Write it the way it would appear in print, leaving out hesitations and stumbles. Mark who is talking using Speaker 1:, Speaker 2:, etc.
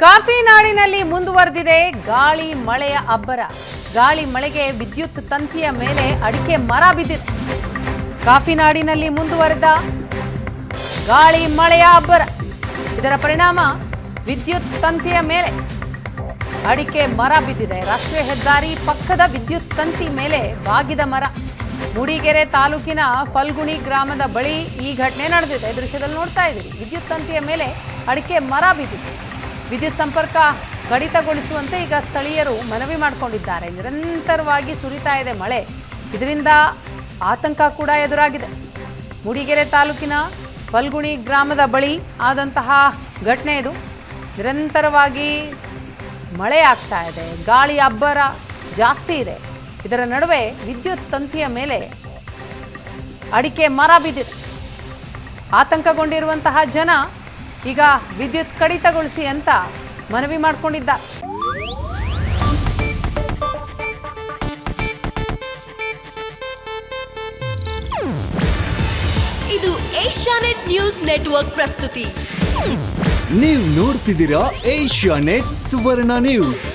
Speaker 1: Coffee ನಾಡಿನಲ್ಲಿ ಮುಂದುವರೆದಿದೆ ಗಾಳಿ ಮಳೆಯ ಅಬ್ಬರ. ಗಾಳಿ ಮಳೆಗೆ ವಿದ್ಯುತ್ ತಂತಿಯ ಮೇಲೆ ಅಡಿಕೆ ಮರ ಬಿದ್ದಿದೆ. ಕಾಫಿ ನಾಡಿನಲ್ಲಿ ಮುಂದುವರೆದ ಗಾಳಿ ಮಳೆಯ ಅಬ್ಬರ. ಇದರ ಪರಿಣಾಮ ವಿದ್ಯುತ್ ತಂತಿಯ ಮೇಲೆ ಅಡಿಕೆ ಮರ ಬಿದ್ದಿದೆ. ರಾಷ್ಟ್ರೀಯ ಹೆದ್ದಾರಿ ಪಕ್ಕದ ವಿದ್ಯುತ್ ತಂತಿ ಮೇಲೆ ಬಾಗಿದ ಮರ. ಮೂಡಿಗೆರೆ ತಾಲೂಕಿನ ಫಲ್ಗುಣಿ ಗ್ರಾಮದ ಬಳಿ ಈ ಘಟನೆ ನಡೆದಿದೆ. ದೃಶ್ಯದಲ್ಲಿ ನೋಡ್ತಾ ಇದ್ದೀರಿ, ವಿದ್ಯುತ್ ತಂತಿಯ ಮೇಲೆ ಅಡಿಕೆ ಮರ ಬಿದ್ದಿದೆ. ವಿದ್ಯುತ್ ಸಂಪರ್ಕ ಕಡಿತಗೊಳಿಸುವಂತೆ ಈಗ ಸ್ಥಳೀಯರು ಮನವಿ ಮಾಡಿಕೊಂಡಿದ್ದಾರೆ. ನಿರಂತರವಾಗಿ ಸುರಿತಾ ಇದೆ ಮಳೆ, ಇದರಿಂದ ಆತಂಕ ಕೂಡ ಎದುರಾಗಿದೆ. ಮೂಡಿಗೆರೆ ತಾಲೂಕಿನ ಫಲ್ಗುಣಿ ಗ್ರಾಮದ ಬಳಿ ಆದಂತಹ ಘಟನೆ ಇದು. ನಿರಂತರವಾಗಿ ಮಳೆ ಆಗ್ತಾ ಇದೆ, ಗಾಳಿ ಅಬ್ಬರ ಜಾಸ್ತಿ ಇದೆ. ಇದರ ನಡುವೆ ವಿದ್ಯುತ್ ತಂತಿಯ ಮೇಲೆ ಅಡಿಕೆ ಮರ ಬಿದ್ದಿದೆ. ಆತಂಕಗೊಂಡಿರುವಂತಹ ಜನ ಈಗ ವಿದ್ಯುತ್ ಕಡಿತಗೊಳಿಸಿ ಅಂತ ಮನವಿ ಮಾಡಿಕೊಂಡಿದ್ದಾರೆ.
Speaker 2: ಇದು ಏಷ್ಯಾನೆಟ್ ನ್ಯೂಸ್ ನೆಟ್ವರ್ಕ್ ಪ್ರಸ್ತುತಿ.
Speaker 3: ನೀವು ನೋಡ್ತಿದ್ದೀರಾ ಏಷ್ಯಾನೆಟ್ ಸುವರ್ಣ ನ್ಯೂಸ್.